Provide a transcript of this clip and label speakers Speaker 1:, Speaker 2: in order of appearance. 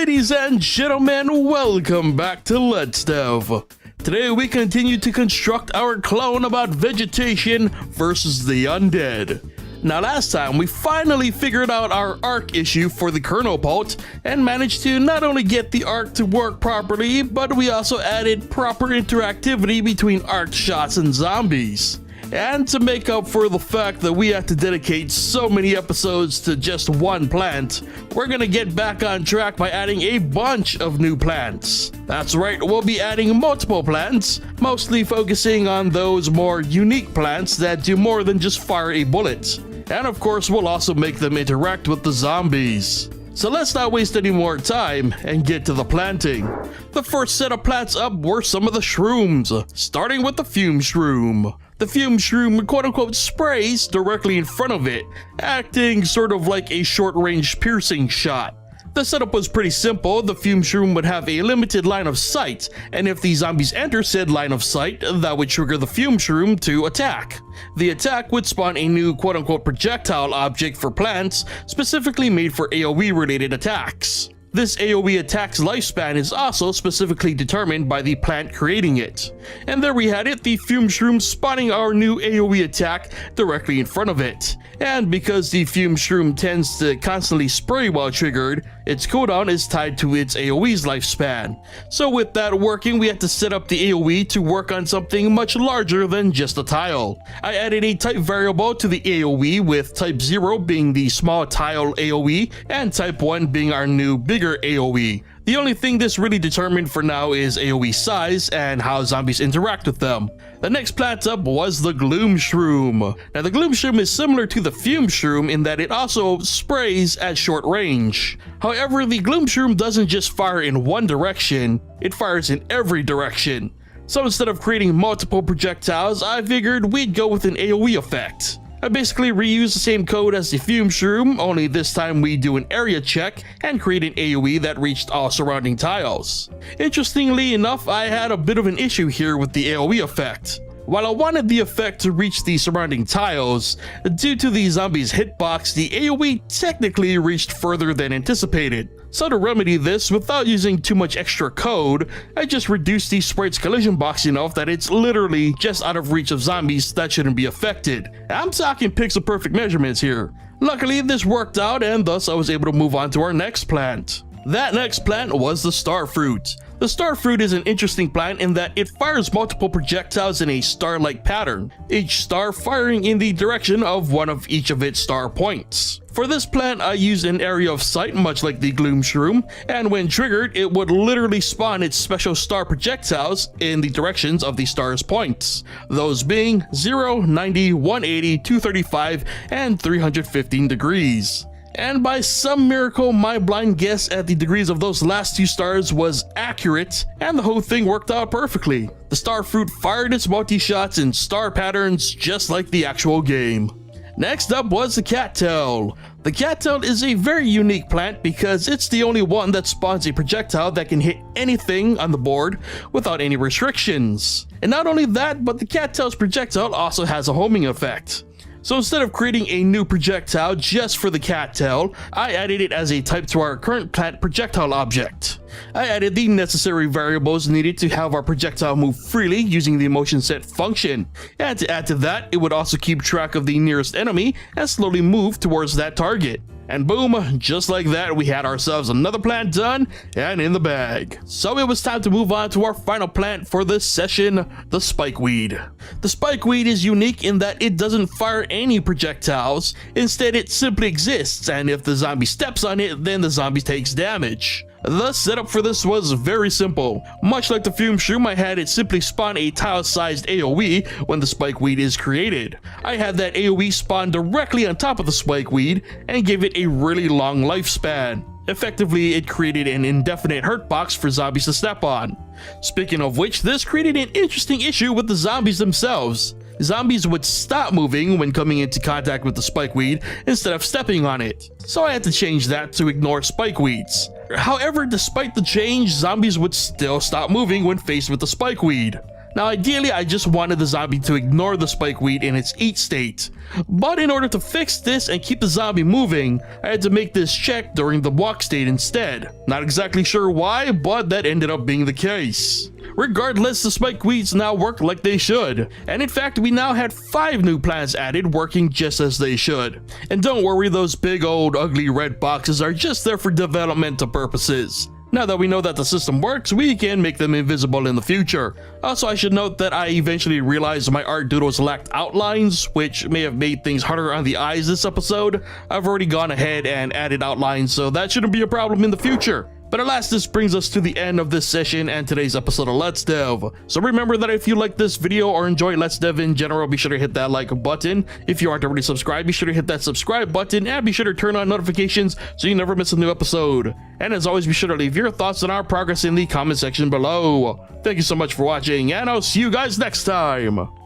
Speaker 1: Ladies and gentlemen, welcome back to Let's Dev. Today we continue to construct our clone about vegetation versus the undead. Now last time we finally figured out our arc issue for the kernel pult and managed to not only get the arc to work properly, but we also added proper interactivity between arc shots and zombies. And to make up for the fact that we had to dedicate so many episodes to just one plant, we're gonna get back on track by adding a bunch of new plants. That's right, we'll be adding multiple plants, mostly focusing on those more unique plants that do more than just fire a bullet. And of course, we'll also make them interact with the zombies. So let's not waste any more time and get to the planting. The first set of plants up were some of the shrooms, starting with the fume shroom. The fume shroom quote-unquote sprays directly in front of it, acting sort of like a short-range piercing shot. The setup was pretty simple. The fume shroom would have a limited line of sight, and if the zombies enter said line of sight, that would trigger the fume shroom to attack. The attack would spawn a new quote-unquote projectile object for plants, specifically made for AoE related attacks. This AoE attack's lifespan is also specifically determined by the plant creating it. And there we had it, the fume shroom spawning our new AoE attack directly in front of it. And because the fume shroom tends to constantly spray while triggered, its cooldown is tied to its AoE's lifespan. So with that working, we had to set up the AoE to work on something much larger than just a tile. I added a type variable to the AoE, with type 0 being the small tile AoE and type 1 being our new bigger AoE. The only thing this really determined for now is AoE size and how zombies interact with them. The next plant up was the Gloom Shroom. Now the Gloom Shroom is similar to the Fume Shroom in that it also sprays at short range. However, the Gloom Shroom doesn't just fire in one direction, it fires in every direction. So instead of creating multiple projectiles, I figured we'd go with an AoE effect. I basically reused the same code as the Fume Shroom, only this time we do an area check and create an AoE that reached all surrounding tiles. Interestingly enough, I had a bit of an issue here with the AoE effect. While I wanted the effect to reach the surrounding tiles, due to the zombies' hitbox, the AoE technically reached further than anticipated. So to remedy this without using too much extra code, I just reduced the sprite's collision box enough that it's literally just out of reach of zombies that shouldn't be affected. I'm talking pixel perfect measurements here. Luckily this worked out, and thus I was able to move on to our next plant. That next plant was the Starfruit. The Starfruit is an interesting plant in that it fires multiple projectiles in a star-like pattern, each star firing in the direction of one of each of its star points. For this plant, I used an area of sight much like the Gloom Shroom, and when triggered, it would literally spawn its special star projectiles in the directions of the star's points, those being 0, 90, 180, 235, and 315 degrees. And by some miracle, my blind guess at the degrees of those last two stars was accurate, and the whole thing worked out perfectly. The Starfruit fired its multi-shots in star patterns just like the actual game. Next up was the Cattail. The Cattail is a very unique plant because it's the only one that spawns a projectile that can hit anything on the board without any restrictions. And not only that, but the Cattail's projectile also has a homing effect. So instead of creating a new projectile just for the Cattail, I added it as a type to our current plant projectile object. I added the necessary variables needed to have our projectile move freely using the motion set function, and to add to that, it would also keep track of the nearest enemy and slowly move towards that target. And boom, just like that, we had ourselves another plant done and in the bag. So it was time to move on to our final plant for this session, the Spikeweed. The Spikeweed is unique in that it doesn't fire any projectiles, instead it simply exists, and if the zombie steps on it, then the zombie takes damage. The setup for this was very simple. Much like the Fume Shroom, I had it simply spawn a tile-sized AoE when the Spikeweed is created. I had that AoE spawn directly on top of the Spikeweed and gave it a really long lifespan. Effectively, it created an indefinite hurt box for zombies to step on. Speaking of which, this created an interesting issue with the zombies themselves. Zombies would stop moving when coming into contact with the Spikeweed instead of stepping on it. So I had to change that to ignore Spikeweeds. However, despite the change, zombies would still stop moving when faced with the Spikeweed. Now ideally I just wanted the zombie to ignore the spike weed in its eat state, but in order to fix this and keep the zombie moving, I had to make this check during the walk state instead. Not exactly sure why, but that ended up being the case. Regardless, the spike weeds now work like they should, and in fact we now had 5 new plants added working just as they should. And don't worry, those big old ugly red boxes are just there for developmental purposes. Now that we know that the system works, we can make them invisible in the future. Also, I should note that I eventually realized my art doodles lacked outlines, which may have made things harder on the eyes this episode. I've already gone ahead and added outlines, so that shouldn't be a problem in the future. But alas, this brings us to the end of this session and today's episode of Let's Dev. So remember that if you like this video or enjoy Let's Dev in general, be sure to hit that like button. If you aren't already subscribed, be sure to hit that subscribe button and be sure to turn on notifications so you never miss a new episode. And as always, be sure to leave your thoughts on our progress in the comment section below. Thank you so much for watching, and I'll see you guys next time.